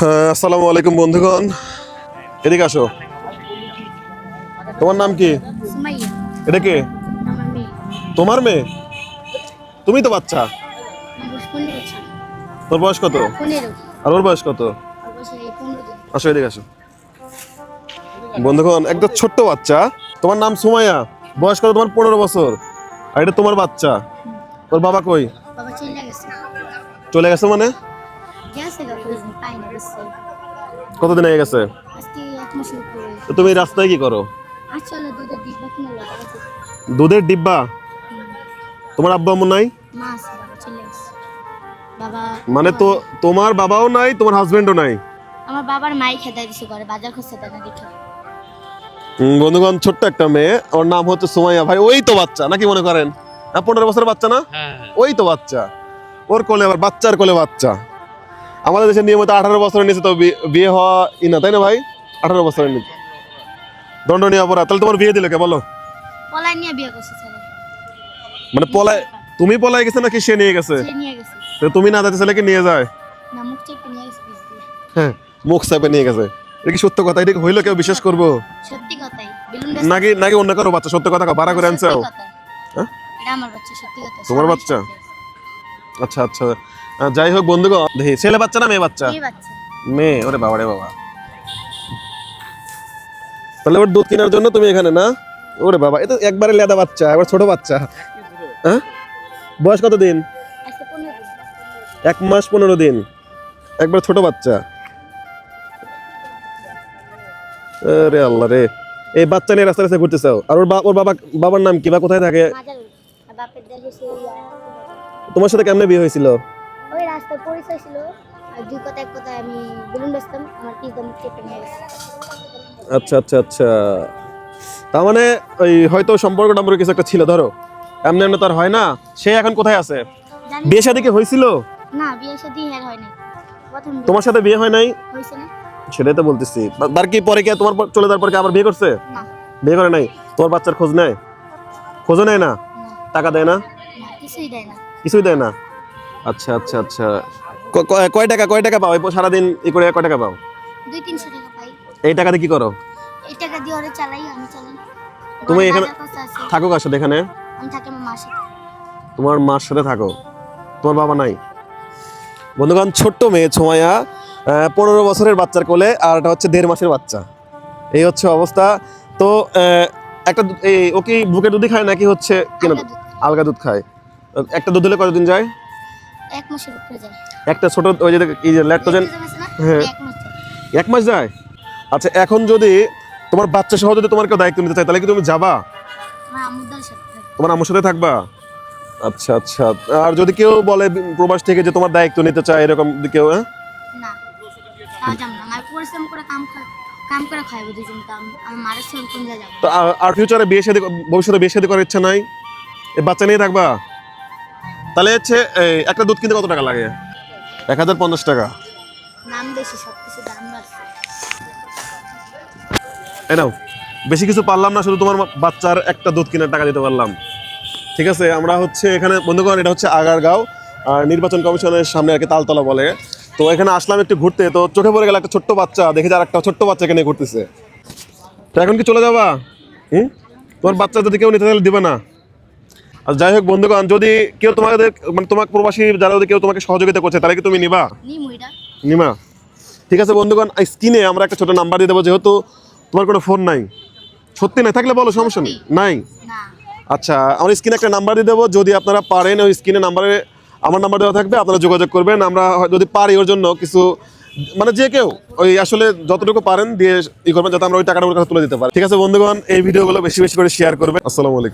আসসালামু আলাইকুম বন্ধুগণ, এদিকে আসো। তোমার নাম কি? সুমাইয়া। এটা কে? আমার মেয়ে। তোমার মেয়ে? তুমি তো বাচ্চা। আমার বয়স 15 বছর। তোর বয়স কত? 15। আর ওর বয়স কত? ওর বয়স এই 15 দিন। আসো এদিকে আসো। বন্ধুগণ, একদম ছোট্ট বাচ্চা। তোমার নাম সুমাইয়া, বয়স কত তোমার? 15 বছর। আর এটা তোমার বাচ্চা। তোর বাবা কই? বাবা চলে গেছে। চলে গেছে মানে? গেছে গা কইনি পাই না গেছে। কতদিন হয়ে গেছে? আজকে 1 মাসের উপরে। তো তুমি এই রাস্তায় কি করো? আসলে দুধের ডিব্বা কিনে লাগাইছে। দুধের ডিব্বা? তোমার আব্বু আম্মু নাই? মা আছে, বাবা চলে গেছে। বাবা মানে তো তোমার বাবাও নাই, তোমার হাজবেন্ডও নাই? আমার বাবার মাই খেদাই দিছে ঘরে, বাজার খরচা দেয় না দেখে। বন্ধুগণ, ছোট্ট একটা মেয়ে, ওর নাম হচ্ছে সুমাইয়া। ভাই ওই তো বাচ্চা নাকি মনে করেন? 15 বছরের বাচ্চা না? ওই তো বাচ্চা। ওর কোলে আবার বাচ্চার কোলে বাচ্চা। আমাদের দেশের নিয়মিত 18 বছরের নিচে তো বিয়ে হওয়া না, তাই না ভাই? 18 বছরের নিচে দণ্ডনীয় অপরাধ। তাহলে তোমার বিয়ে দিল কে বলো? পলাই নিয়ে বিয়ে করছে ছেলে। মানে পলায়? তুমি পলায় গেছে নাকি সে নিয়ে গেছে? সে নিয়ে গেছে। তো তুমি না যাতে ছেলেকে নিয়ে যায়? না, মুখ চেপে নিয়ে গেছে পিছ দিয়ে। হ্যাঁ, মুখ চাপে নিয়ে গেছে। এটা কি সত্য কথা? এটা কি হইলো কেউ বিশ্বাস করবো? সত্যি কথাই। বেলুন নাকি নাকি অন্য কারো বাচ্চা? সত্য কথা ভাড়া করে আনছো? হ্যাঁ, এটা আমার বাচ্চা, সত্যি কথা। তোমার বাচ্চা? আচ্ছা আচ্ছা। যাই হোক বন্ধুগণ, দেখি ছেলে বাচ্চা না মেয়ে বাচ্চা? এই বাচ্চা। মেয়ে। ওরে বাবা রে বাবা। তাহলে ওর দুধ কেনার জন্য তুমি এখানে না? ওরে বাবা, এটা একবারে লেদা বাচ্চা, একবার ছোট বাচ্চা। হ্যাঁ, বয়স কত দিন? আজকে 15 দিন। 1 মাস 15 দিন, একবার ছোট বাচ্চা। আরে আল্লাহ রে, এই বাচ্চা নিয়ে রাস্তায় রাস্তায় ঘুরতেছাও। আর ওর বাবার নাম কি বা কোথায় থাকে? মাজারুল। আর বাপের দেশ হচ্ছে তোমার সাথে কেমনে বিয়ে হয়েছিল? ওই রাস্তায় পরিচয় ছিল। আর দুই কথা এক কথা আমি বেলুন বেচতাম, আমার পিস দাম চেপে নিয়ে গেছে। আচ্ছা আচ্ছা আচ্ছা। তার মানে ওই হয়তো সম্পর্ক টম্পর্ক কিছু একটা ছিল, ধরো এমনি এমনি তো আর হয় না। সে এখন কোথায় আছে? জানি বিয়ে শাদী কি হয়েছিল? না, বিয়ে শাদী হের হয়নি। প্রথম বিয়ে তোমার সাথে বিয়ে হয় নাই? হইছে না? সেটাই তো বলতেছি। তার কি পরে কি তোমার চলে যাওয়ার পরে কি আবার বিয়ে করছে? না। বিয়ে করে নাই? তোমার বাচ্চার খোঁজ নেয়? খোঁজও নেয় না? না, টাকা দেয় না? না, কিছুই দেয় না। কিছুই দেয় না? আচ্ছা আচ্ছা আচ্ছা। কয় টাকা পাও? সারাদিন ই করে কয় টাকা পাও? 200-300 টাকা পাই। এই টাকাতে কি করো? এই টাকা দিয়ে ওরে চালাই, আমি চালাই। তুমি ঘরে এখানে বাজার খরচা আছে। থাকো কার সাথে? এখানে আমি থাকি আমার মার সাথে। তোমার মার সাথে থাকো, তোমার বাবা নাই? বন্ধুগণ, ছোট্ট মেয়ে সুমাইয়া, 15 বছরের বাচ্চার কোলে, আর এটা হচ্ছে 1.5 মাসের বাচ্চা। এই হচ্ছে অবস্থা। তো একটা ও কি বুকের দুধই খায় নাকি হচ্ছে কেন? আলগা দুধ। আলগা দুধ খায়। একটা দুধ হলে কতদিন যায়? 1 মাসের উপরে যায়। একটা ছোট ওই যে ল্যাকটোজেন। ল্যাকটোজেন আছে না? হ্যাঁ। 1 মাস যায়। 1 মাস যায়? আচ্ছা, এখন যদি তোমার বাচ্চা সহ যদি তোমার কেউ দায়িত্ব নিতে চায়, তাহলে কি তুমি যাবা? আমার আম্মুদের সাথে থাকি। তোমার আম্মুর সাথে থাকবা? আচ্ছা আচ্ছা। আর যদি কেউ বলে প্রবাস থেকে যে তোমার দায়িত্ব নিতে চায়, এরকম কেউ? হ্যাঁ, না, তাও যাম না। আমার পরিশ্রম করে কাম করে খাইবো দুজন। আমার মারের সঙ্গে কোন জায়গায় যাবো? তো আর ফিউচারে বিয়ে শাদী, ভবিষ্যতে বিয়ে শাদী করার ইচ্ছা নাই? এই বাচ্চা নিয়ে থাকবা? তাহলে হচ্ছে একটা দুধ কিনতে কত টাকা লাগে? 1050 টাকা। নাম বেশি, সবকিছু দাম বাড়ছে। এই নাও, বেশি কিছু পারলাম না, শুধু তোমার বাচ্চার একটা দুধ কেনার টাকা দিতে পারলাম। ঠিক আছে, আমরা হচ্ছে এখানে বন্ধুগণ, এটা হচ্ছে আগারগাঁও আর নির্বাচন কমিশনের সামনে আর কি, তালতলা বলে। তো এখানে আসলাম একটু ঘুরতে, তো চোখে পড়ে গেল একটা ছোট্ট বাচ্চা। দেখে যে আর একটা ছোট্ট বাচ্চা এখানে ঘুরতেছে। তো এখন কি চলে যাবা? তোমার বাচ্চা যদি কেউ নিতে চাইলে দিবে না? আর যাই হোক বন্ধুগণ, যদি কেউ তোমাদের মানে তোমার প্রবাসী যারা যদি কেউ তোমাকে সহযোগিতা করছে, তাহলে কি তুমি নিবা? নি মুইটা। নিমা? ঠিক আছে বন্ধুগণ, স্ক্রিনে আমরা একটা ছোট নাম্বার দিয়ে দেবো, যেহেতু তোমার কোনো ফোন নাই। সত্যি নাই থাকলে বলো, সমস্যা নেই। নাই? না। আচ্ছা, আমরা স্ক্রিনে একটা নাম্বার দিয়ে দেবো, যদি আপনারা পারেন ওই স্ক্রিনে নাম্বারে আমার নাম্বার দেওয়া থাকবে, আপনারা যোগাযোগ করবেন। আমরা যদি পারি ওর জন্য কিছু, মানে যে কেউ ওই আসলে যতটুকু পারেন দিয়ে ই করবেন, যাতে আমরা ওই টাকাটা ওর কাছে তুলে দিতে পারি। ঠিক আছে বন্ধুগণ, এই ভিডিওগুলো বেশি বেশি করে শেয়ার করবেন। আসসালামু আলাইকুম।